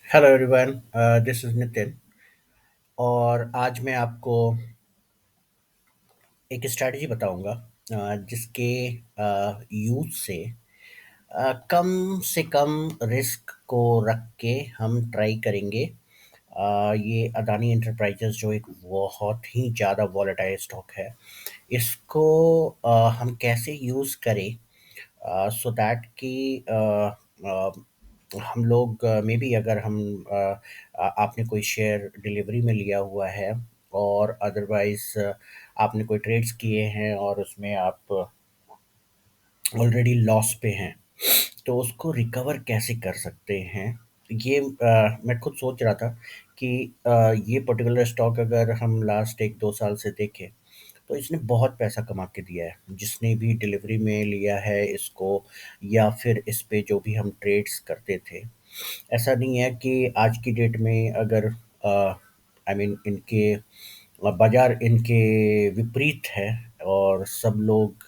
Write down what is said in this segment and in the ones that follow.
Hello everyone, this is Nitin. और आज मैं आपको एक स्ट्रैटेजी बताऊंगा जिसके यूज से कम रिस्क को रख के हम ट्राई करेंगे। ये अदानी एंटरप्राइजेस जो एक बहुत ही ज़्यादा वॉलेटाइल स्टॉक है, इसको हम कैसे यूज़ करें सो दैट कि हम लोग मे बी अगर आपने कोई शेयर डिलीवरी में लिया हुआ है और अदरवाइज आपने कोई ट्रेड्स किए हैं और उसमें आप ऑलरेडी लॉस पे हैं, तो उसको रिकवर कैसे कर सकते हैं। ये मैं खुद सोच रहा था कि ये पर्टिकुलर स्टॉक अगर हम लास्ट 1-2 साल से देखें तो इसने बहुत पैसा कमा के दिया है, जिसने भी डिलीवरी में लिया है इसको या फिर इस पे जो भी हम ट्रेड्स करते थे। ऐसा नहीं है कि आज की डेट में अगर आई मीन इनके बाजार इनके विपरीत है और सब लोग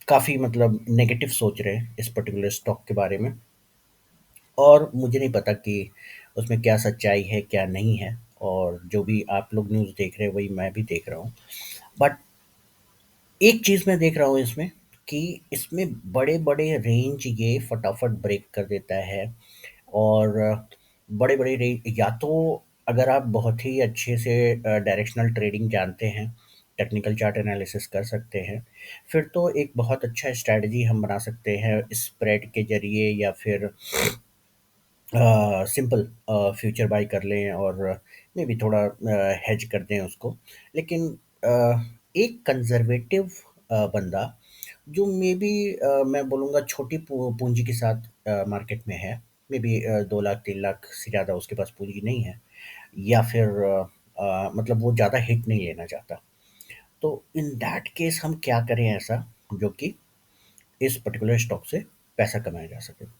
काफ़ी मतलब नेगेटिव सोच रहे हैं इस पर्टिकुलर स्टॉक के बारे में। और मुझे नहीं पता कि उसमें क्या सच्चाई है क्या नहीं है, और जो भी आप लोग न्यूज़ देख रहे हैं वही मैं भी देख रहा हूँ। बट एक चीज़ मैं देख रहा हूँ इसमें कि इसमें बड़े-बड़े रेंज ये फटाफट ब्रेक कर देता है। और बड़े-बड़े या तो अगर आप बहुत ही अच्छे से डायरेक्शनल ट्रेडिंग जानते हैं, टेक्निकल चार्ट एनालिसिस कर सकते हैं, फिर तो एक बहुत अच्छा स्ट्रैटेजी हम बना सकते हैं स्प्रेड के ज़रिए या फिर सिंपल फ्यूचर बाय कर लें और मे बी थोड़ा हेज कर दें उसको। लेकिन एक कंजर्वेटिव बंदा जो मे बी मैं बोलूँगा छोटी पूंजी के साथ मार्केट में है, मे बी 2 लाख 3 लाख से ज़्यादा उसके पास पूंजी नहीं है, या फिर मतलब वो ज़्यादा हिट नहीं लेना चाहता, तो इन दैट केस हम क्या करें ऐसा जो कि इस पर्टिकुलर स्टॉक से पैसा कमाया जा सके।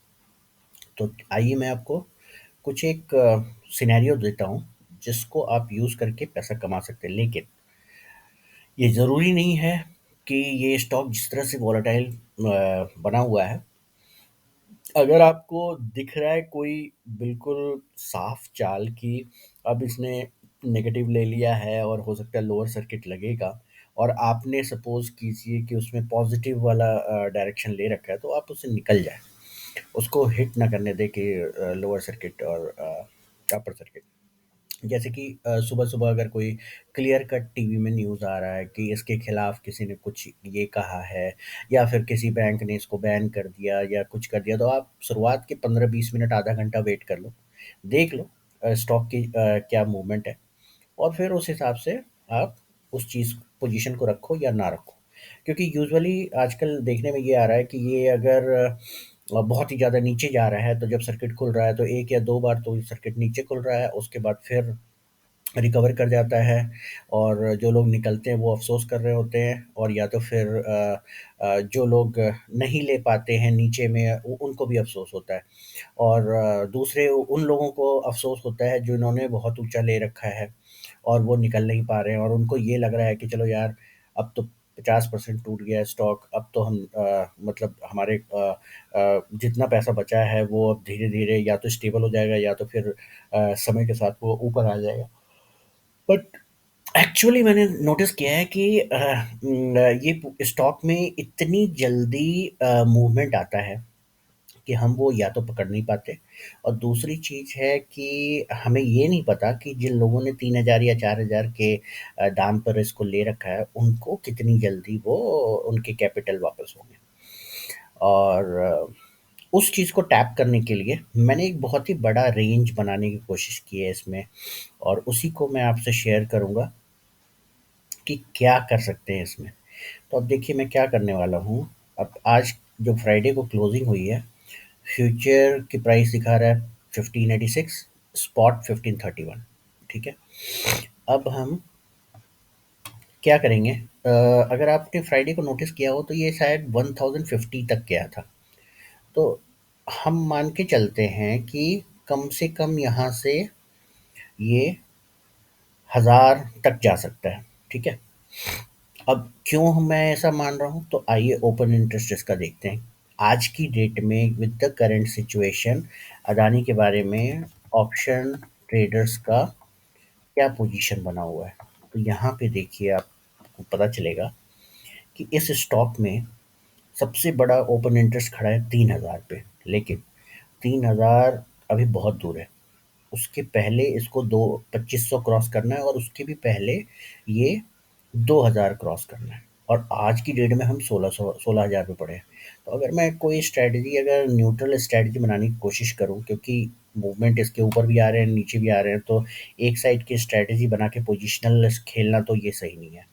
तो आइए मैं आपको कुछ एक सिनेरियो देता हूँ जिसको आप यूज़ करके पैसा कमा सकते हैं। लेकिन ये ज़रूरी नहीं है कि ये स्टॉक जिस तरह से वॉलेटाइल बना हुआ है, अगर आपको दिख रहा है कोई बिल्कुल साफ चाल कि अब इसने नेगेटिव ले लिया है और हो सकता है लोअर सर्किट लगेगा, और आपने सपोज कीजिए कि उसमें पॉजिटिव वाला डायरेक्शन ले रखा है, तो आप उससे निकल जाए, उसको हिट ना करने दें कि लोअर सर्किट और अपर सर्किट। जैसे कि सुबह-सुबह अगर कोई क्लियर कट टीवी में न्यूज़ आ रहा है कि इसके खिलाफ किसी ने कुछ ये कहा है, या फिर किसी बैंक ने इसको बैन कर दिया या कुछ कर दिया, तो आप शुरुआत के 15-20 मिनट, आधा घंटा वेट कर लो, देख लो स्टॉक की क्या मूवमेंट है, और फिर उस हिसाब से आप उस चीज़ पोजीशन को रखो या ना रखो। क्योंकि यूजुअली आजकल देखने में ये आ रहा है कि ये अगर बहुत ही ज़्यादा नीचे जा रहा है, तो जब सर्किट खुल रहा है तो 1 या 2 बार तो सर्किट नीचे खुल रहा है, उसके बाद फिर रिकवर कर जाता है, और जो लोग निकलते हैं वो अफ़सोस कर रहे होते हैं, और या तो फिर जो लोग नहीं ले पाते हैं नीचे में उनको भी अफ़सोस होता है। और दूसरे उन लोगों को अफ़सोस होता है जिन्होंने बहुत ऊँचा ले रखा है और वो निकल नहीं पा रहे हैं, और उनको ये लग रहा है कि चलो यार, अब तो 50% टूट गया है स्टॉक, अब तो हम मतलब हमारे जितना पैसा बचा है वो अब धीरे-धीरे या तो स्टेबल हो जाएगा या तो फिर समय के साथ वो ऊपर आ जाएगा। बट एक्चुअली मैंने नोटिस किया है कि ये स्टॉक में इतनी जल्दी मूवमेंट आता है कि हम वो या तो पकड़ नहीं पाते, और दूसरी चीज़ है कि हमें ये नहीं पता कि जिन लोगों ने 3,000 या 4,000 के दाम पर इसको ले रखा है, उनको कितनी जल्दी वो उनके कैपिटल वापस होंगे। और उस चीज़ को टैप करने के लिए मैंने एक बहुत ही बड़ा रेंज बनाने की कोशिश की है इसमें, और उसी को मैं आपसे शेयर करूँगा कि क्या कर सकते हैं इसमें। तो अब देखिए मैं क्या करने वाला हूँ। अब आज जो फ्राइडे को क्लोजिंग हुई है, फ्यूचर की प्राइस दिखा रहा है 1586, स्पॉट 1531। ठीक है। अब हम क्या करेंगे, अगर आपने फ्राइडे को नोटिस किया हो तो ये शायद 1050 तक गया था। तो हम मान के चलते हैं कि कम से कम यहाँ से ये 1000 तक जा सकता है। ठीक है। अब क्यों मैं ऐसा मान रहा हूँ, तो आइए ओपन इंटरेस्ट इसका देखते हैं। आज की डेट में with the current situation Adani के बारे में ऑप्शन ट्रेडर्स का क्या पोजीशन बना हुआ है। तो यहाँ पे देखिए आपको पता चलेगा कि इस स्टॉक में सबसे बड़ा ओपन इंटरेस्ट खड़ा है 3,000 पे, लेकिन 3,000 अभी बहुत दूर है। उसके पहले इसको दो 2500 क्रॉस करना है, और उसके भी पहले ये 2000 क्रॉस करना है। और आज की डेट में हम 16,000 पे पड़े हैं। तो अगर मैं कोई स्ट्रैटेजी, अगर न्यूट्रल स्ट्रैटेजी बनाने की कोशिश करूं, क्योंकि मूवमेंट इसके ऊपर भी आ रहे हैं नीचे भी आ रहे हैं, तो एक साइड की स्ट्रैटेजी बना के पोजिशनल खेलना तो ये सही नहीं है।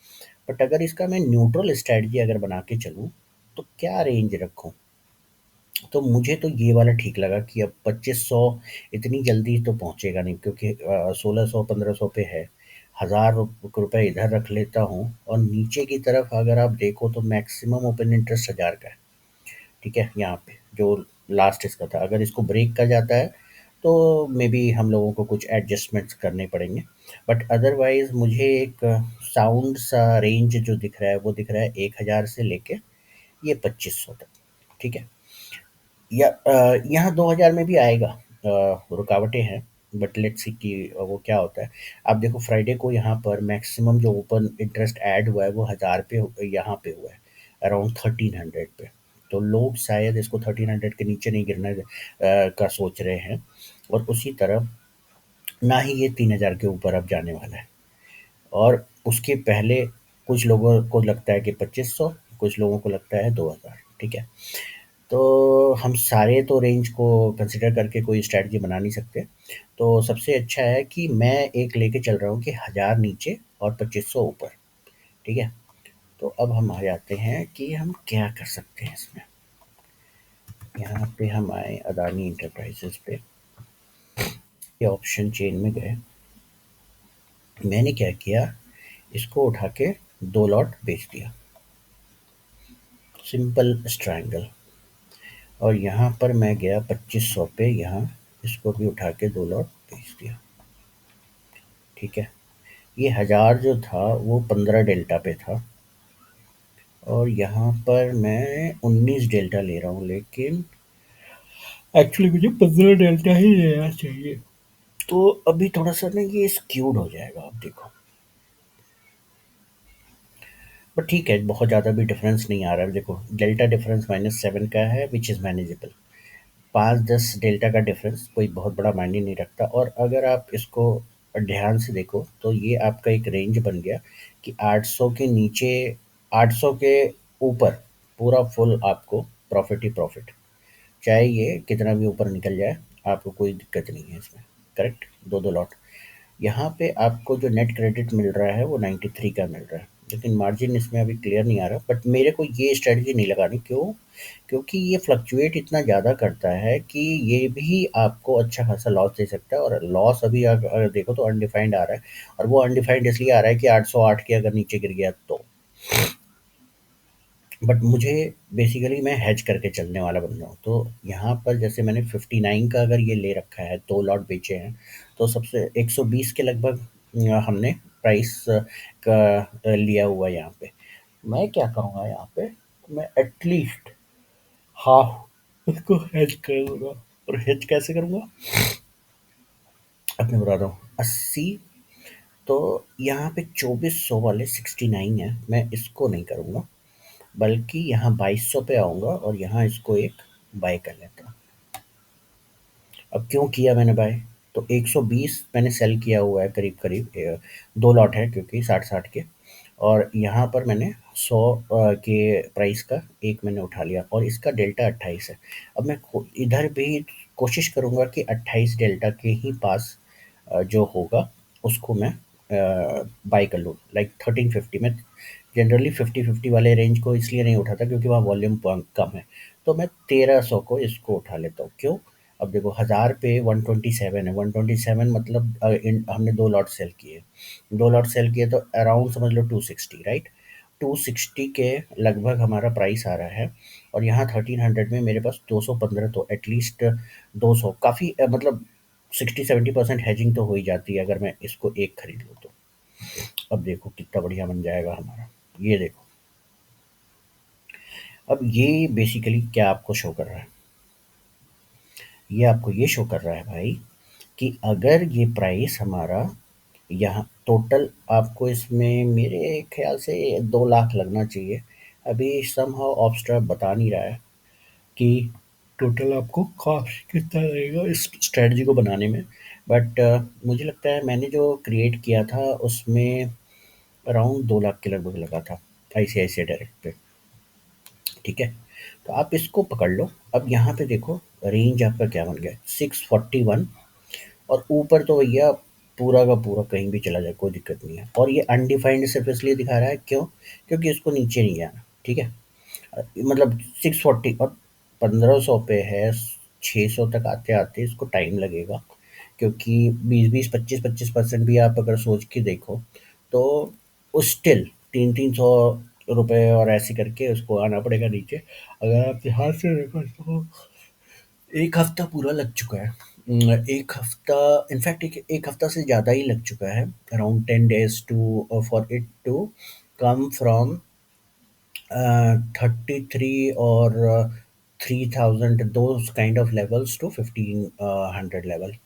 बट अगर इसका मैं न्यूट्रल स्ट्रैटेजी अगर बना के चलूं, तो क्या रेंज रखूं। तो मुझे तो ये वाला ठीक लगा कि अब 2500 इतनी जल्दी तो पहुंचेगा नहीं, क्योंकि 1600 1500 पे है। 1000 रुपये इधर रख लेता हूँ, और नीचे की तरफ अगर आप देखो तो मैक्सिमम ओपन इंटरेस्ट 1000 का है। ठीक है, यहाँ पे जो लास्ट इसका था, अगर इसको ब्रेक कर जाता है तो मे बी हम लोगों को कुछ एडजस्टमेंट्स करने पड़ेंगे। बट अदरवाइज मुझे एक साउंड सा रेंज जो दिख रहा है, वो दिख रहा है 1000 से लेके ये 2500 तक। ठीक है, या यहाँ 2000 में भी आएगा, रुकावटें हैं। बट लेट्स सी कि वो क्या होता है। आप देखो फ्राइडे को यहाँ पर मैक्सिमम जो ओपन इंटरेस्ट ऐड हुआ है वो 1000 पे यहाँ पे हुआ है, अराउंड 1300 पे। तो लोग शायद इसको 1300 के नीचे नहीं गिरने का सोच रहे हैं। और उसी तरह ना ही ये 3000 के ऊपर अब जाने वाला है। और उसके पहले कुछ लोगों को लगता है कि 2500, कुछ लोगों को लगता है 2000। ठीक है, तो हम सारे तो रेंज को कंसिडर करके कोई स्ट्रैटेजी बना नहीं सकते। तो सबसे अच्छा है कि मैं एक लेके चल रहा हूँ कि 1000 नीचे और 2500 ऊपर। ठीक है, तो अब हम आ जाते हैं कि हम क्या कर सकते हैं इसमें। यहाँ पे हम आए अदानी इंटरप्राइजेस पे, ये ऑप्शन चेन में गए। मैंने क्या किया, इसको उठा के 2 लॉट बेच दिया, सिंपल स्ट्रैंगल। और यहाँ पर मैं गया 2500 पे, यहाँ इसको भी उठा के 2 लॉट बेच दिया। ठीक है, ये 1000 जो था वो 15 डेल्टा पे था, और यहाँ पर मैं 19 डेल्टा ले रहा हूँ, लेकिन एक्चुअली मुझे 15 डेल्टा ही लेना चाहिए। तो अभी थोड़ा सा ना ये स्क्यूड हो जाएगा, आप देखो। बट ठीक है, बहुत ज़्यादा भी डिफरेंस नहीं आ रहा है। देखो डेल्टा डिफरेंस -7 का है, विच इज़ मैनेजेबल। 5-10 डेल्टा का डिफरेंस कोई बहुत बड़ा मायने नहीं रखता। और अगर आप इसको ध्यान से देखो तो ये आपका एक रेंज बन गया कि 800 के नीचे, 800 के ऊपर पूरा फुल आपको प्रॉफिट ही प्रॉफिट। चाहे ये कितना भी ऊपर निकल जाए, आपको कोई दिक्कत नहीं है इसमें। करेक्ट, दो दो लॉट। यहाँ पे आपको जो नेट क्रेडिट मिल रहा है वो 93 का मिल रहा है, लेकिन मार्जिन इसमें अभी क्लियर नहीं आ रहा। बट मेरे को ये स्ट्रेटजी नहीं लगानी, क्यों? क्योंकि ये फ्लक्चुएट इतना ज़्यादा करता है कि ये भी आपको अच्छा खासा लॉस दे सकता है। और लॉस अभी अगर देखो तो अनडिफाइंड आ रहा है, और वो अनडिफाइंड इसलिए आ रहा है कि 808 के अगर नीचे गिर गया तो। बट मुझे बेसिकली मैं हेज करके चलने वाला बन रहा हूँ। तो यहाँ पर जैसे मैंने 59 का अगर ये ले रखा है, 2 लॉट बेचे हैं, तो सबसे 120 के लगभग हमने प्राइस का लिया हुआ है यहाँ पे। मैं क्या करूँगा यहाँ पे, मैं एटलीस्ट हाफ इसको हेज करूँगा। और हेज कैसे करूँगा, अपने बता रहा हूँ 80। तो यहाँ पे 2400 वाले 69 है, मैं इसको नहीं करूँगा, बल्कि यहाँ 2200 पे आऊँगा और यहाँ इसको एक बाय कर लेता हूँ। अब क्यों किया मैंने बाय, तो 120 मैंने सेल किया हुआ है करीब करीब, 2 लॉट है क्योंकि 60-60 के। और यहाँ पर मैंने 100 के प्राइस का एक मैंने उठा लिया, और इसका डेल्टा 28 है। अब मैं इधर भी कोशिश करूँगा कि 28 डेल्टा के ही पास जो होगा उसको मैं बाय कर लूँ, लाइक 1350 में। जनरली 50-50 वाले रेंज को इसलिए नहीं उठाता क्योंकि वहाँ वॉल्यूम कम है। तो मैं 1300 को इसको उठा लेता हूँ, क्यों? अब देखो 1000 पे 127 है, 127 मतलब हमने 2 लॉट सेल किए, 2 लॉट सेल किए तो अराउंड समझ लो 260, राइट। 260 के लगभग हमारा प्राइस आ रहा है। और यहाँ 1300 में मेरे पास 215, तो एटलीस्ट 200 काफ़ी, मतलब 60-70% हैजिंग तो हो ही जाती है अगर मैं इसको एक खरीद लूँ तो। अब देखो कितना बढ़िया बन जाएगा हमारा, ये देखो। अब ये बेसिकली क्या आपको शो कर रहा है? ये आपको ये शो कर रहा है भाई कि अगर ये प्राइस हमारा यहाँ टोटल, आपको इसमें मेरे ख्याल से 2 लाख लगना चाहिए। अभी समहाउ ऑब्स्ट्रा बता नहीं रहा है कि टोटल आपको कॉस्ट कितना लगेगा इस स्ट्रेटजी को बनाने में। बट मुझे लगता है मैंने जो क्रिएट किया था उसमें अराउंड 2 लाख के लगभग लगा था आईसीआईसीआई डायरेक्ट पे। ठीक है, तो आप इसको पकड़ लो। अब यहाँ पे देखो रेंज आपका क्या बन गया, 641। और ऊपर तो भैया पूरा का पूरा कहीं भी चला जाए कोई दिक्कत नहीं है। और ये अनडिफाइंड सिर्फ इसलिए दिखा रहा है, क्यों? क्योंकि इसको नीचे नहीं आना। ठीक है, मतलब 640 और 1500 पे है। 600 तक आते आते इसको टाइम लगेगा, क्योंकि 20-20 25-25% भी आप अगर सोच के देखो तो उस स्टिल 300-300 रुपए और ऐसे करके उसको आना पड़ेगा नीचे। अगर आप ध्यान से देखो तो एक हफ्ता पूरा लग चुका है। एक हफ्ता, इनफैक्ट एक हफ्ता से ज़्यादा ही लग चुका है। Around 10 days to for it to come from 33 और 3000 those kind of levels to 1500 level.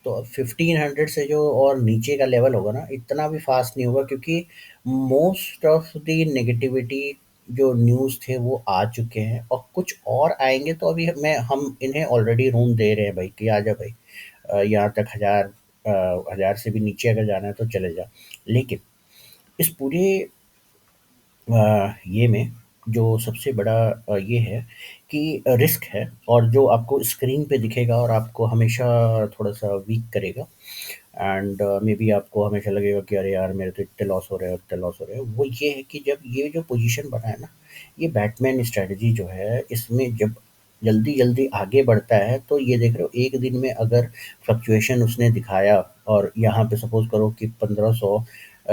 तो 1500 से जो और नीचे का लेवल होगा ना, इतना भी फास्ट नहीं होगा, क्योंकि मोस्ट ऑफ द नेगेटिविटी जो न्यूज़ थे वो आ चुके हैं और कुछ और आएंगे। तो अभी मैं हम इन्हें ऑलरेडी रूम दे रहे हैं भाई कि आ जा भाई, यहाँ तक 1000 से भी नीचे अगर जाना है तो चले जा। लेकिन इस पूरे ये में जो सबसे बड़ा ये है कि रिस्क है, और जो आपको स्क्रीन पे दिखेगा और आपको हमेशा थोड़ा-सा वीक करेगा। एंड मे बी आपको हमेशा लगेगा कि अरे यार मेरे तो इतने लॉस हो रहे हैं, इतने लॉस हो रहे हैं। वो ये है कि जब ये जो पोजीशन बना है ना, ये बैटमैन स्ट्रैटेजी जो है, इसमें जब जल्दी-जल्दी आगे बढ़ता है तो ये देख रहे हो एक दिन में अगर फ्लक्चुएशन उसने दिखाया और यहाँ पे सपोज़ करो कि 1500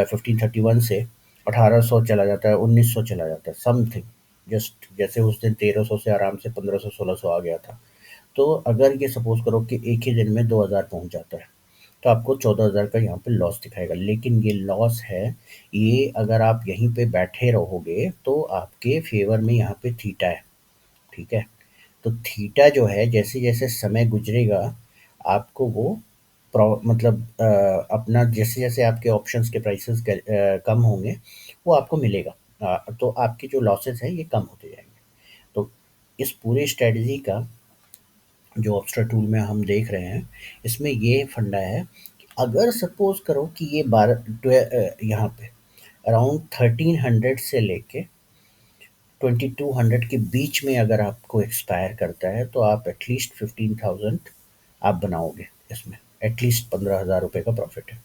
1531 से 1800 चला जाता है, 1900 चला जाता है समथिंग। जस्ट जैसे उस दिन 1300 से आराम से 1500 1600 आ गया था। तो अगर ये सपोज़ करो कि एक ही दिन में 2000 पहुँच जाता है, तो आपको 14,000 का यहाँ पे लॉस दिखाएगा। लेकिन ये लॉस है, ये अगर आप यहीं पे बैठे रहोगे तो आपके फ़ेवर में यहाँ पे थीटा है। ठीक है? तो थीटा जो है जैसे-जैसे समय गुज़रेगा, आपको वो मतलब अपना जैसे-जैसे आपके ऑप्शंस के प्राइसेज़ कम होंगे, वो आपको मिलेगा। तो आपके जो लॉसेस हैं ये कम होते जाएँगे। तो इस पूरे स्ट्रैटेजी का जो ऑब्स्ट्रा टूल में हम देख रहे हैं, इसमें ये फंडा है कि अगर सपोज़ करो कि ये यहाँ पे अराउंड 1300 से लेके 2200 के बीच में अगर आपको एक्सपायर करता है, तो आप एटलीस्ट 15,000 आप बनाओगे इसमें। एटलीस्ट 15,000 रुपए का प्रॉफ़िट है।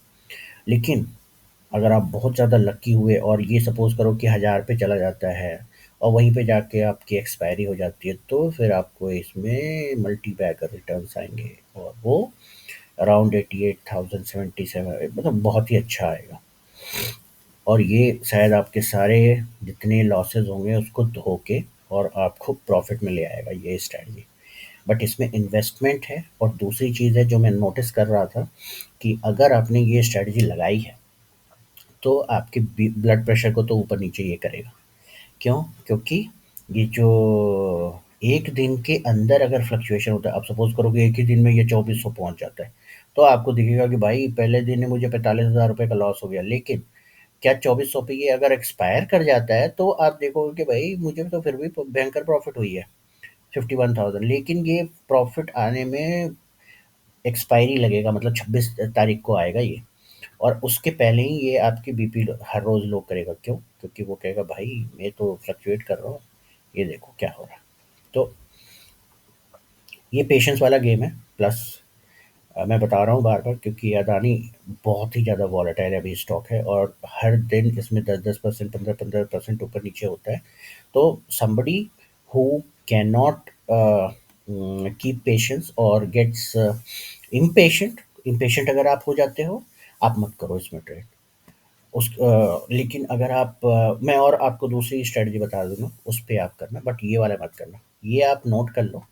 लेकिन अगर आप बहुत ज़्यादा लकी हुए और ये सपोज़ करो कि 1000 पे चला जाता है और वहीं पे जाके आपकी एक्सपायरी हो जाती है, तो फिर आपको इसमें मल्टी बैगर रिटर्न्स आएँगे और वो अराउंड 88,000 77, मतलब बहुत ही अच्छा आएगा। और ये शायद आपके सारे जितने लॉसेस होंगे उसको धो के और आपको प्रॉफ़िट में ले आएगा ये स्ट्रैटेजी। बट इसमें इन्वेस्टमेंट है। और दूसरी चीज़ है जो मैं नोटिस कर रहा था कि अगर आपने ये स्ट्रैटेजी लगाई है, तो आपके ब्लड प्रेशर को तो ऊपर नीचे ये करेगा। क्यों? क्योंकि ये जो एक दिन के अंदर अगर फ्लक्चुएशन होता है, अब सपोज करो कि एक ही दिन में ये 2400 पहुंच जाता है, तो आपको दिखेगा कि भाई पहले दिन में मुझे 45,000 रुपये का लॉस हो गया। लेकिन क्या 2400 पे ये अगर एक्सपायर कर जाता है, तो आप देखोगे कि भाई मुझे तो फिर भी भयंकर प्रॉफिट हुई है, 51,000। लेकिन ये प्रॉफिट आने में एक्सपायरी लगेगा, मतलब 26 तारीख को आएगा ये। और उसके पहले ही ये आपकी बीपी हर रोज़ लो करेगा। क्यों? क्योंकि वो कहेगा भाई मैं तो फ्लक्चुएट कर रहा हूँ, ये देखो क्या हो रहा है। तो ये पेशेंस वाला गेम है। प्लस मैं बता रहा हूँ बार-बार, क्योंकि अदानी बहुत ही ज़्यादा वॉलेटाइल अभी स्टॉक है और हर दिन इसमें 10-10%, 15-15% ऊपर-नीचे होता है। तो somebody who can not keep patience और गेट्स इम्पेशेंट, इम्पेशेंट अगर आप हो जाते हो, आप मत करो इसमें ट्रेड। लेकिन अगर आप मैं और आपको दूसरी स्ट्रेटजी बता दूँगा, उस पे आप करना, बट ये वाला मत करना। ये आप नोट कर लो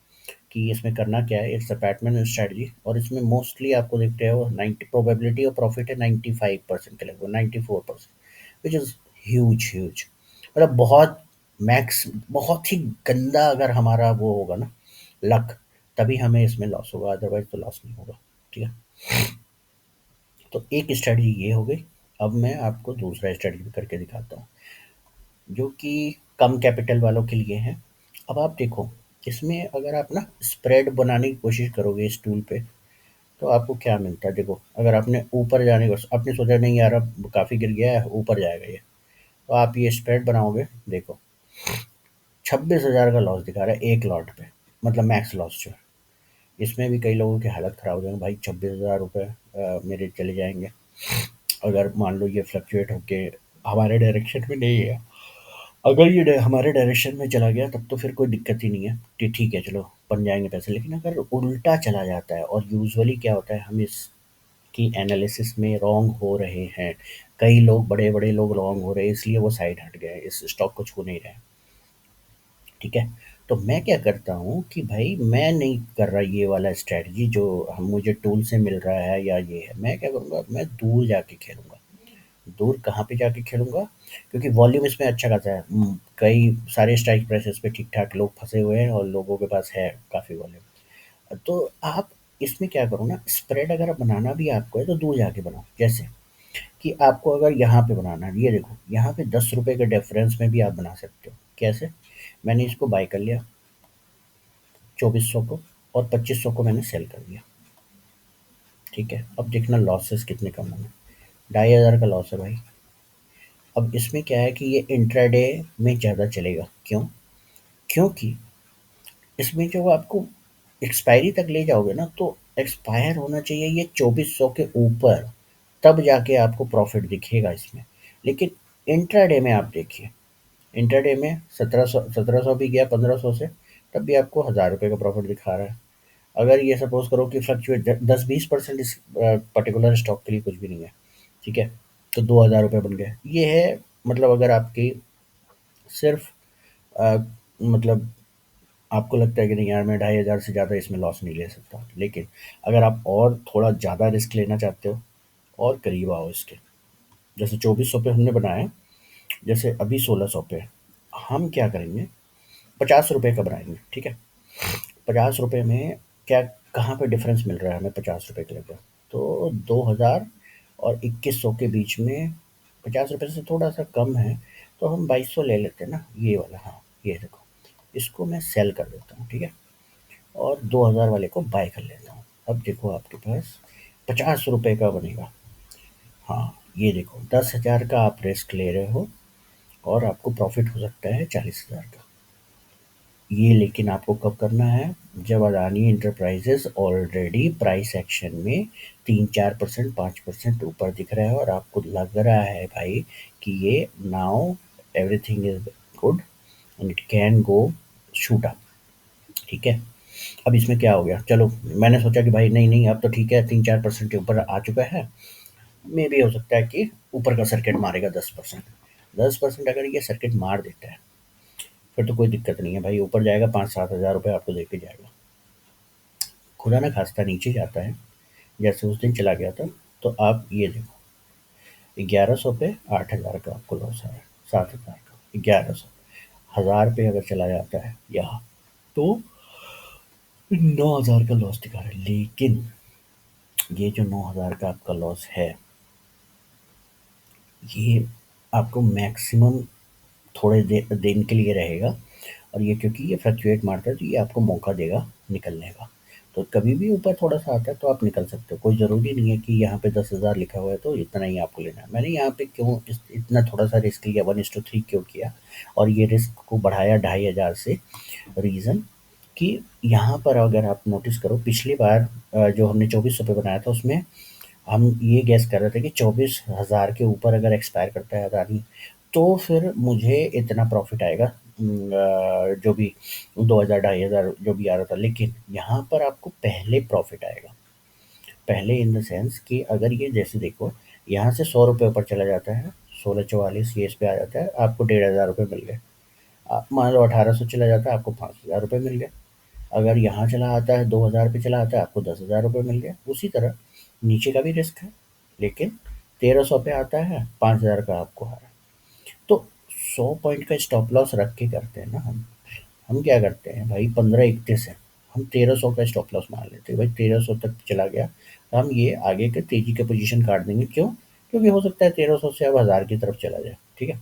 कि इसमें करना क्या है। इट्स अ पैटर्न स्ट्रेटजी और इसमें मोस्टली आपको देखते हो 90 प्रोबेबिलिटी ऑफ प्रॉफिट है 95% के लगभग, 94%, व्हिच इज़ ह्यूज ह्यूज, मतलब बहुत मैक्स बहुत ही गंदा अगर हमारा वो होगा ना लक, तभी हमें इसमें लॉस होगा, अदरवाइज तो लॉस नहीं होगा। ठीक है, तो एक स्ट्रेटजी ये हो गई। अब मैं आपको दूसरा स्ट्रेटजी करके दिखाता हूँ जो कि कम कैपिटल वालों के लिए है। अब आप देखो, इसमें अगर आप ना स्प्रेड बनाने की कोशिश करोगे इस टूल पे, तो आपको क्या मिलता है देखो। अगर आपने ऊपर जाने को आपने सोचा नहीं यार अब काफ़ी गिर गया है ऊपर जाएगा ये, तो आप ये स्प्रेड बनाओगे, देखो 26,000 का लॉस दिखा रहा है एक लॉट पे, मतलब मैक्स लॉस जो है। इसमें भी कई लोगों की हालत ख़राब हो जाएगी, भाई 26,000 रुपये मेरे चले जाएंगे। अगर मान लो ये फ्लक्चुएट होके हमारे डायरेक्शन में नहीं है, अगर ये हमारे डायरेक्शन में चला गया तब तो फिर कोई दिक्कत ही नहीं है कि ठीक है चलो बन जाएंगे पैसे। लेकिन अगर उल्टा चला जाता है, और यूजुअली क्या होता है हम इसकी एनालिसिस में रॉन्ग हो रहे हैं, कई लोग बड़े बड़े लोग रॉन्ग हो रहे हैं, इसलिए वो साइड हट गए, इस स्टॉक को छू नहीं रहे। ठीक है, तो मैं क्या करता हूँ कि भाई मैं नहीं कर रहा ये वाला स्ट्रेटजी जो हम मुझे टूल से मिल रहा है या ये है। मैं क्या करूँगा, मैं दूर जाके खेलूंगा। दूर कहाँ पे जाके खेलूंगा, क्योंकि वॉल्यूम इसमें अच्छा खासा है। कई सारे स्ट्राइक प्राइसेस पे ठीक ठाक लोग फंसे हुए हैं और लोगों के पास है काफ़ी वॉल्यूम। तो आप इसमें क्या करो ना, स्प्रेड अगर बनाना भी आपको है तो दूर जाके बनाओ। जैसे कि आपको अगर यहाँ पे बनाना है, ये देखो यहाँ पे 10 रुपए के डिफरेंस में भी आप बना सकते हो। कैसे, मैंने इसको बाय कर लिया 2400 को, और 2500 को मैंने सेल कर दिया। ठीक है, अब देखना लॉसेस कितने कम होंगे। 2,500 का लॉस है भाई। अब इसमें क्या है कि ये इंट्राडे में ज़्यादा चलेगा, क्यों? क्योंकि इसमें जो आपको एक्सपायरी तक ले जाओगे ना, तो एक्सपायर होना चाहिए ये 2400 के ऊपर, तब जाके आपको प्रॉफिट दिखेगा इसमें। लेकिन इंट्राडे में आप देखिए, इंट्राडे में 1700 भी गया 1500 से, तब भी आपको 1000 रुपये का प्रॉफिट दिखा रहा है। अगर ये सपोज करो कि फ्लक्चुएट 10-20% इस पर्टिकुलर स्टॉक के लिए कुछ भी नहीं है, ठीक है, तो 2,000 रुपये बन गए। ये है, मतलब अगर आपकी सिर्फ अ, मतलब आपको लगता है कि नहीं यार मैं 2,500 से ज़्यादा इसमें लॉस नहीं ले सकता, लेकिन अगर आप और थोड़ा ज़्यादा रिस्क लेना चाहते हो और करीब आओ इसके, जैसे 2400 पे हमने बनाया, जैसे अभी 1600 पे है, हम क्या करेंगे, 50 रुपये का बनाएंगे। ठीक है, 50 रुपये में क्या, कहाँ पे डिफरेंस मिल रहा है हमें 50 रुपये के लगभग, तो 2,000 और 2100 के बीच में 50 रुपये से थोड़ा सा कम है, तो हम 2200 ले लेते हैं ना, ये वाला। हाँ, ये देखो, इसको मैं सेल कर देता हूँ। ठीक है, और 2,000 वाले को बाय कर लेता हूँ। अब देखो आपके पास 50 रुपये का बनेगा। हाँ, ये देखो 10,000 का आप रिस्क ले रहे हो और आपको प्रॉफिट हो सकता है 40,000 का। ये लेकिन आपको कब करना है, जब Adani enterprises already price action में 3-4% 5% ऊपर दिख रहा है, और आपको लग रहा है भाई कि ये now everything is good and it can go shoot up. ठीक है, अब इसमें क्या हो गया, चलो मैंने सोचा कि भाई नहीं नहीं अब तो ठीक है 3-4% के ऊपर आ चुका है, मे भी हो सकता है कि ऊपर का सर्किट मारेगा 10%। 10% अगर ये सर्किट मार देता है, फिर तो कोई दिक्कत नहीं है भाई, ऊपर जाएगा 5-7 हज़ार रुपये आपको दे के जाएगा। खुदा ना खास्ता नीचे जाता है, जैसे उस दिन चला गया था, तो आप ये देखो 1100 पे 8,000 का आपको लॉस आया, 7,000 का 1100, 1,000 पे अगर चला जाता है यहाँ, तो 9,000 का लॉस दिखा रहा है। लेकिन ये जो 9,000 का आपका लॉस है, ये आपको मैक्सिमम थोड़े दिन के लिए रहेगा, और ये क्योंकि ये फ्लक्चुएट मारता है तो ये आपको मौका देगा निकलने का। तो कभी भी ऊपर थोड़ा सा आता है तो आप निकल सकते हो, कोई ज़रूरी नहीं है कि यहाँ पे 10,000 लिखा हुआ है तो इतना ही आपको लेना है। मैंने यहाँ पे क्यों इतना थोड़ा सा रिस्क लिया, 1:3 क्यों किया, और ये रिस्क को बढ़ाया 2,500 से, रीज़न कि यहाँ पर अगर आप नोटिस करो पिछली बार जो हमने 2400 पे बनाया था उसमें हम ये गेस कर रहे थे कि 24,000 के ऊपर अगर एक्सपायर करता है अदानी, तो फिर मुझे इतना प्रॉफिट आएगा, जो भी 2,000 2,500 जो भी आ रहा था। लेकिन यहाँ पर आपको पहले प्रॉफिट आएगा, पहले इन द सेंस कि अगर ये जैसे देखो यहाँ से 100 रुपये ऊपर चला जाता है, 1644 ये इस पे आ जाता है, आपको 1,500 रुपये मिल गए। आप मान लो 1800 चला जाता है, आपको 5,000 रुपये मिल गए। अगर यहाँ चला आता है 2,000 पे चला आता है, आपको 10,000 रुपये मिल गए। उसी तरह नीचे का भी रिस्क है, लेकिन 1,300 पे आता है, 5,000 का आपको आ रहा है। तो 100 पॉइंट का स्टॉप लॉस रख के करते हैं ना हम क्या करते हैं भाई, 1531 है, हम 1300 का स्टॉप लॉस मान लेते हैं भाई, 1300 तक चला गया तो हम ये आगे के तेजी के पोजीशन काट देंगे। क्यों? क्योंकि हो सकता है 1300 से अब 1000 की तरफ चला जाए। ठीक है,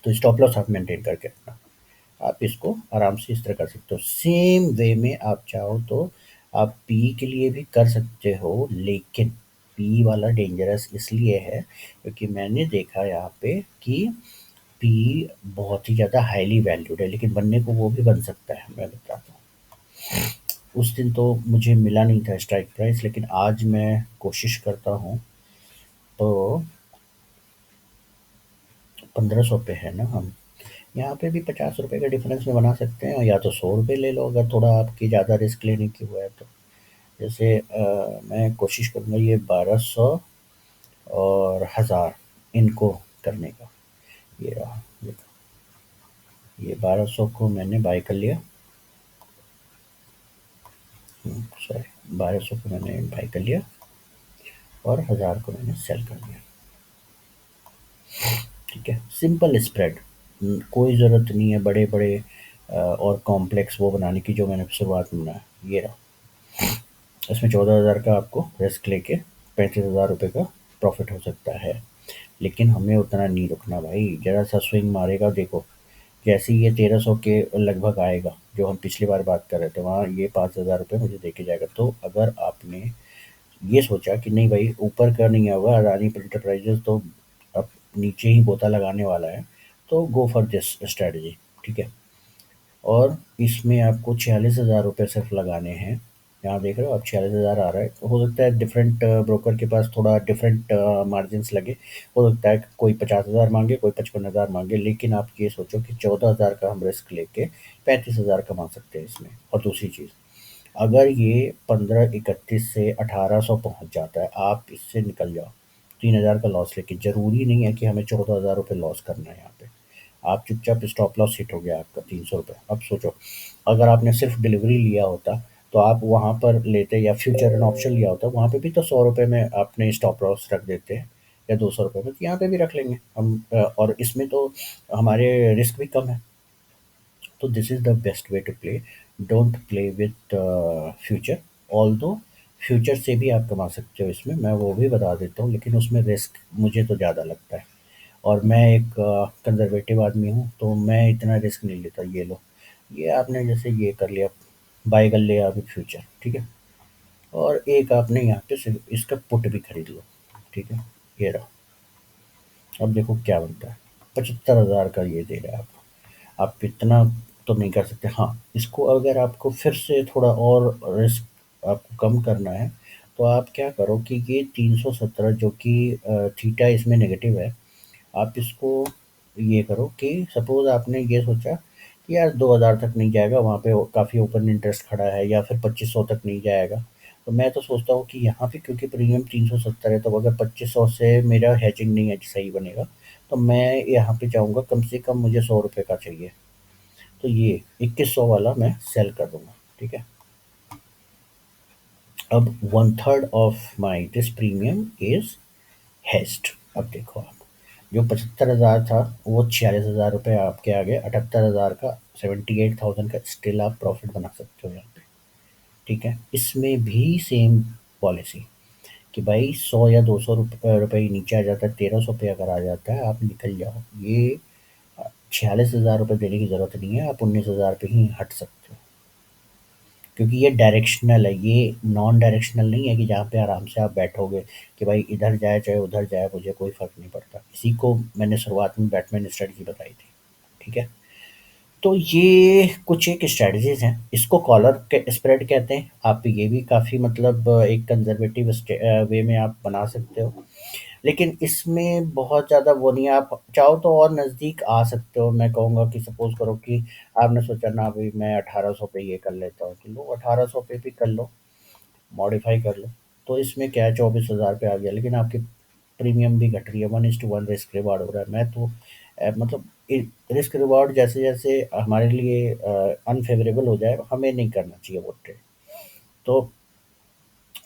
तो स्टॉप लॉस आप मेंटेन करके रखना। आप इसको आराम से इस तरह कर सकते हो। सेम वे में आप चाहो तो आप पी के लिए भी कर सकते हो, लेकिन पी वाला डेंजरस इसलिए है क्योंकि मैंने देखा यहाँ पे कि पी बहुत ही ज़्यादा हाईली वैल्यूड है, लेकिन बनने को वो भी बन सकता है। मैं बताता हूँ, उस दिन तो मुझे मिला नहीं था स्ट्राइक प्राइस, लेकिन आज मैं कोशिश करता हूँ। तो 1500 पे है ना हम, यहाँ पे भी 50 रुपए का डिफरेंस में बना सकते हैं, या तो 100 रुपये ले लो अगर थोड़ा आपकी ज़्यादा रिस्क लेने की हुआ है तो। जैसे मैं कोशिश करूँगा ये 1200 और 1000 इनको करने का। ये रहा, ये 1200 को मैंने बाय कर लिया। सॉरी, 1200 को मैंने बाय कर लिया और 1000 को मैंने सेल कर दिया। ठीक है, सिंपल स्प्रेड, कोई ज़रूरत नहीं है बड़े बड़े और कॉम्प्लेक्स वो बनाने की जो मैंने शुरुआत में बनाया। ये रहा, इसमें 14,000 का आपको रिस्क लेके 35,000 रुपये का प्रॉफिट हो सकता है। लेकिन हमें उतना नहीं रुकना भाई, जरा सा स्विंग मारेगा देखो, जैसे ही ये 1300 के लगभग आएगा जो हम पिछली बार बात कर रहे थे, वहाँ ये 5,000 रुपये मुझे देके जाएगा। तो अगर आपने ये सोचा कि नहीं भाई ऊपर का नहीं होगा, अदानी इंटरप्राइजेस तो अब नीचे ही गोता लगाने वाला है, तो गो फॉर दिस स्ट्रेटजी। ठीक है, और इसमें आपको 46,000 रुपये सिर्फ लगाने हैं। यहाँ देख रहे हो आप 46,000 आ रहा है, तो हो सकता है डिफरेंट ब्रोकर के पास थोड़ा डिफरेंट मार्जिन्स लगे। हो सकता है कि कोई 50,000 मांगे, कोई 55,000 मांगे, लेकिन आप ये सोचो कि 14,000 का हम रिस्क लेके 35,000 कमा सकते हैं इसमें। और दूसरी चीज़, अगर ये 1531 से 1800 पहुँच जाता है, आप इससे निकल जाओ 3,000 का लॉस लेके। ज़रूरी नहीं है कि हमें 14,000 रुपये लॉस करना है यहाँ पे। आप चुपचाप स्टॉप लॉस हिट हो गया आपका 300 रुपये। अब सोचो, अगर आपने सिर्फ डिलीवरी लिया होता तो आप वहाँ पर लेते, या फ्यूचर एंड ऑप्शन लिया होता, वहाँ पे भी तो 100 रुपये में आपने स्टॉप लॉस रख देते हैं, या 200 रुपये में, तो यहाँ पे भी रख लेंगे हम। और इसमें तो हमारे रिस्क भी कम है। तो this is the best way to play. Don't play with future, although future से भी आप कमा सकते हो इसमें, मैं वो भी बता देता हूँ, लेकिन उसमें रिस्क मुझे तो ज़्यादा लगता है। और मैं एक कंजर्वेटिव आदमी हूँ, तो मैं इतना रिस्क नहीं लेता। ये लो, ये आपने जैसे ये कर लिया, बाय कर लिया अभी फ्यूचर। ठीक है, और एक आपने यहाँ पे सिर्फ इसका पुट भी खरीद लो। ठीक है, ये रहा। अब देखो क्या बनता है, 75,000 का ये दे रहा है आपको। आप इतना तो नहीं कर सकते। हाँ, इसको अगर आपको फिर से थोड़ा और रिस्क आपको कम करना है, तो आप क्या करो कि ये 317 जो कि थीटा इसमें नेगेटिव है, आप इसको ये करो कि सपोज़ आपने ये सोचा कि यार 2,000 तक नहीं जाएगा, वहाँ पे काफ़ी ओपन इंटरेस्ट खड़ा है, या फिर 2500 तक नहीं जाएगा। तो मैं तो सोचता हूँ कि यहाँ पे क्योंकि प्रीमियम 370 है, तो अगर 2500 से मेरा हेजिंग नहीं है सही बनेगा, तो मैं यहाँ पे चाहूँगा कम से कम मुझे 100 रुपये का चाहिए। तो ये 2100 वाला मैं सेल कर दूंगा। ठीक है, अब 1/3 of my this premium is highest. अब देखो आप, जो 75,000 था वो 46,000 रुपये आपके आ गए, 78,000 का, 78,000 का स्टिल आप प्रॉफिट बना सकते हो यहाँ पे। ठीक है, इसमें भी सेम पॉलिसी कि भाई 100 या 200 रुपये नीचे आ जाता है, 1300 पे अगर आ जाता है, आप निकल जाओ। ये 46,000 रुपये देने की ज़रूरत नहीं है, आप 19,000 पे ही हट सकते हो। क्योंकि ये डायरेक्शनल है, ये नॉन डायरेक्शनल नहीं है कि जहाँ पे आराम से आप बैठोगे कि भाई इधर जाए चाहे उधर जाए मुझे कोई फ़र्क नहीं पड़ता। इसी को मैंने शुरुआत में बैटमैन स्ट्रेटजी बताई थी। ठीक है, तो ये कुछ एक स्ट्रेटजीज हैं, इसको कॉलर के स्प्रेड कहते हैं। आप ये भी काफ़ी मतलब एक कंजर्वेटिव वे में आप बना सकते हो, लेकिन इसमें बहुत ज़्यादा वो नहीं है। आप चाहो तो और नज़दीक आ सकते हो। मैं कहूँगा कि सपोज़ करो कि आपने सोचा ना भाई मैं 1800 पे ये कर लेता हूँ, तो लो 1800 पे भी कर लो, मॉडिफाई कर लो। तो इसमें क्या है, 24,000 पे आ गया, लेकिन आपकी प्रीमियम भी घट रही है, 1:1 रिस्क रिवार्ड हो रहा है। मैं तो मतलब रिस्क रिवार्ड जैसे जैसे हमारे लिए अनफेवरेबल हो जाए, हमें नहीं करना चाहिए वो ट्रेड। तो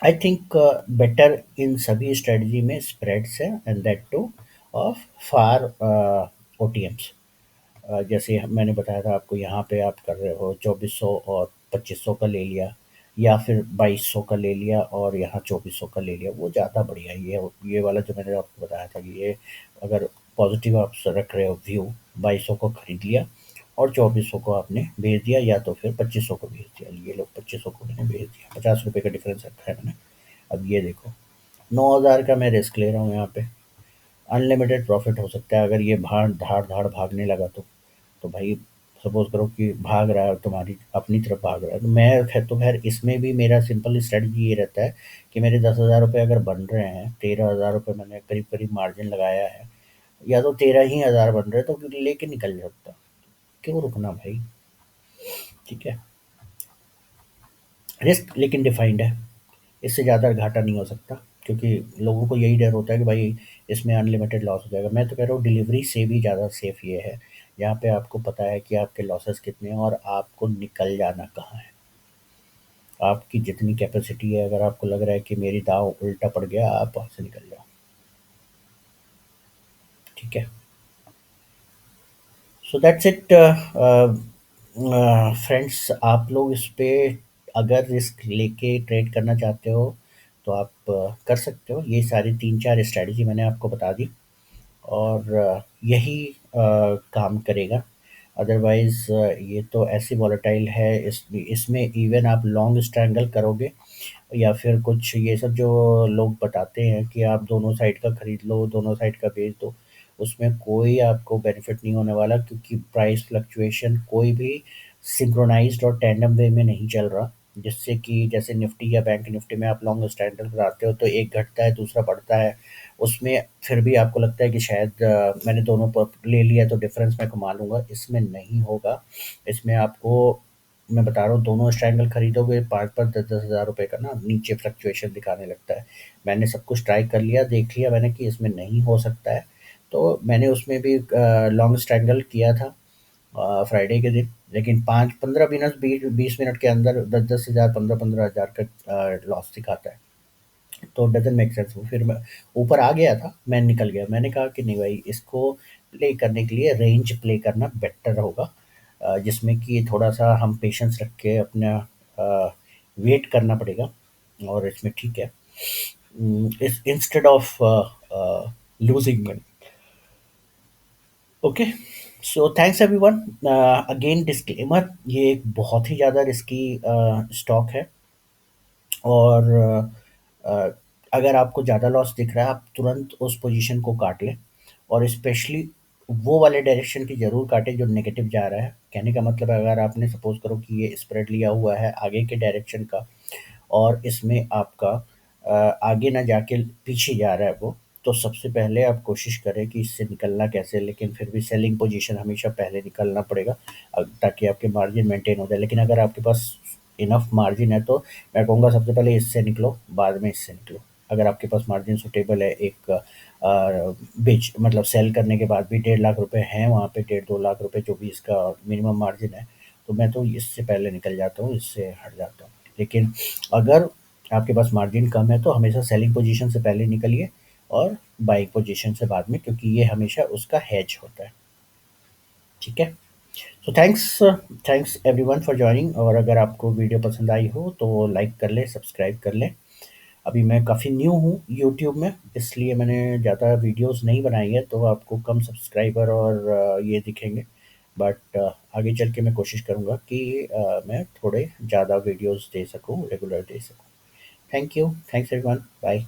आई थिंक बेटर इन सभी स्ट्रेटजी में स्प्रेड्स है, and that too of far O T Ms. जैसे मैंने बताया था आपको, यहाँ पे आप कर रहे हो 2400 और 2500 का ले लिया, या फिर 2200 का ले लिया और यहाँ 2400 का ले लिया, वो ज़्यादा बढ़िया है। ये वाला जो मैंने आपको बताया था कि ये अगर पॉजिटिव आप रख रहे हो व्यू, 2200 को खरीद लिया और 2400 को आपने भेज दिया, या तो फिर 2500 को भेज दिया। ये लोग 2500 को मैंने भेज दिया, 50 रुपये का डिफरेंस रखा है मैंने। अब ये देखो, 9000 का मैं रिस्क ले रहा हूँ यहाँ पे। अनलिमिटेड प्रॉफिट हो सकता है अगर ये भाड़ धाड़ धाड़ भागने लगा तो भाई सपोज करो कि भाग रहा है, तुम्हारी अपनी तरफ भाग रहा है, तो मैं खैर इसमें भी मेरा सिंपल स्ट्रेटजी ये रहता है कि मेरे 10,000 रुपये अगर बन रहे हैं, 13,000 रुपये मैंने करीब करीब मार्जिन लगाया है, या तो 13 ही हज़ार बन रहे, तो लेके निकल सकता, क्यों रुकना भाई। ठीक है, रिस्क लेकिन डिफाइंड है, इससे ज़्यादा घाटा नहीं हो सकता, क्योंकि लोगों को यही डर होता है कि भाई इसमें अनलिमिटेड लॉस हो जाएगा। मैं तो कह रहा हूँ डिलीवरी से भी ज़्यादा सेफ ये है, यहाँ पे आपको पता है कि आपके लॉसेस कितने हैं और आपको निकल जाना कहाँ है। आपकी जितनी कैपेसिटी है, अगर आपको लग रहा है कि मेरी दाव उल्टा पड़ गया, आप वहाँ से निकल जाओ। ठीक है, सो दैट्स इट फ्रेंड्स। आप लोग इस पे अगर रिस्क लेके ट्रेड करना चाहते हो तो आप कर सकते हो। ये सारी 3-4 स्ट्रैटेजी मैंने आपको बता दी, और यही काम करेगा। अदरवाइज़ ये तो ऐसी वॉलेटाइल है, इसमें इवन आप लॉन्ग स्ट्रैंगल करोगे, या फिर कुछ ये सब जो लोग बताते हैं कि आप दोनों साइड का खरीद लो, दोनों साइड का बेच दो, उसमें कोई आपको बेनिफिट नहीं होने वाला, क्योंकि प्राइस फ्लक्चुएशन कोई भी सिंक्रोनाइज्ड और टैंडम वे में नहीं चल रहा। जिससे कि जैसे निफ्टी या बैंक निफ्टी में आप लॉन्ग स्टैंडर्ड बनाते हो तो एक घटता है दूसरा बढ़ता है, उसमें फिर भी आपको लगता है कि शायद मैंने दोनों पर ले लिया तो डिफरेंस मैं कमा लूँगा, इसमें नहीं होगा। इसमें आपको मैं बता रहा हूँ, दोनों स्ट्रैंगल खरीदोगे 5-5 10-10 हज़ार रुपए का ना नीचे फ्लक्चुएशन दिखाने लगता है। मैंने सब कुछ ट्राई कर लिया, देख लिया मैंने कि इसमें नहीं हो सकता है, तो मैंने उसमें भी लॉन्ग स्ट्रैंगल किया था फ्राइडे के दिन। लेकिन 5-15 मिनट 20 मिनट के अंदर 10-10 हज़ार 15-15 हज़ार का लॉस दिखाता है, तो डज़न्ट मेक सेंस। वो फिर मैं ऊपर आ गया था, मैं निकल गया। मैंने कहा कि नहीं भाई, इसको प्ले करने के लिए रेंज प्ले करना बेटर होगा, जिसमें कि थोड़ा-सा हम पेशेंस रख के अपना वेट करना पड़ेगा, और इसमें ठीक है। इस instead of losing money. Okay, so thanks everyone. Again disclaimer, ये एक बहुत ही ज़्यादा रिस्की स्टॉक है, और अ, अगर आपको ज़्यादा लॉस दिख रहा है, आप तुरंत उस पोजीशन को काट लें, और स्पेशली वो वाले डायरेक्शन की ज़रूर काटें जो नेगेटिव जा रहा है। कहने का मतलब है, अगर आपने सपोज़ करो कि ये स्प्रेड लिया हुआ है आगे के डायरेक्शन का, और इसमें आपका आगे ना जाके पीछे जा रहा है वो, तो सबसे पहले आप कोशिश करें कि इससे निकलना कैसे, लेकिन फिर भी सेलिंग पोजीशन हमेशा पहले निकलना पड़ेगा, ताकि आपके मार्जिन मेंटेन हो जाए। लेकिन अगर आपके पास इनफ मार्जिन है, तो मैं कहूँगा सबसे पहले इससे निकलो, बाद में इससे निकलो। अगर आपके पास मार्जिन सुटेबल है, एक बेच मतलब सेल करने के बाद भी 1.5 लाख रुपए हैं वहाँ पे, 1.5-2 लाख रुपए जो भी इसका मिनिमम मार्जिन है, तो मैं तो इससे पहले निकल जाता हूँ, इससे हट जाता हूँ। लेकिन अगर आपके पास मार्जिन कम है, तो हमेशा सेलिंग पोजीशन से पहले निकलिए और बाइंग पोजीशन से बाद में, क्योंकि ये हमेशा उसका हेज होता है। ठीक है, तो थैंक्स एवरीवन फॉर जॉइनिंग, और अगर आपको वीडियो पसंद आई हो तो लाइक कर लें, सब्सक्राइब कर लें। अभी मैं काफ़ी न्यू हूँ यूट्यूब में, इसलिए मैंने ज़्यादा वीडियोस नहीं बनाई है, तो आपको कम सब्सक्राइबर और ये दिखेंगे। बट आगे चल के मैं कोशिश करूँगा कि मैं थोड़े ज़्यादा वीडियोस दे सकूँ, रेगुलर दे सकूँ। Thank you, thanks everyone, bye.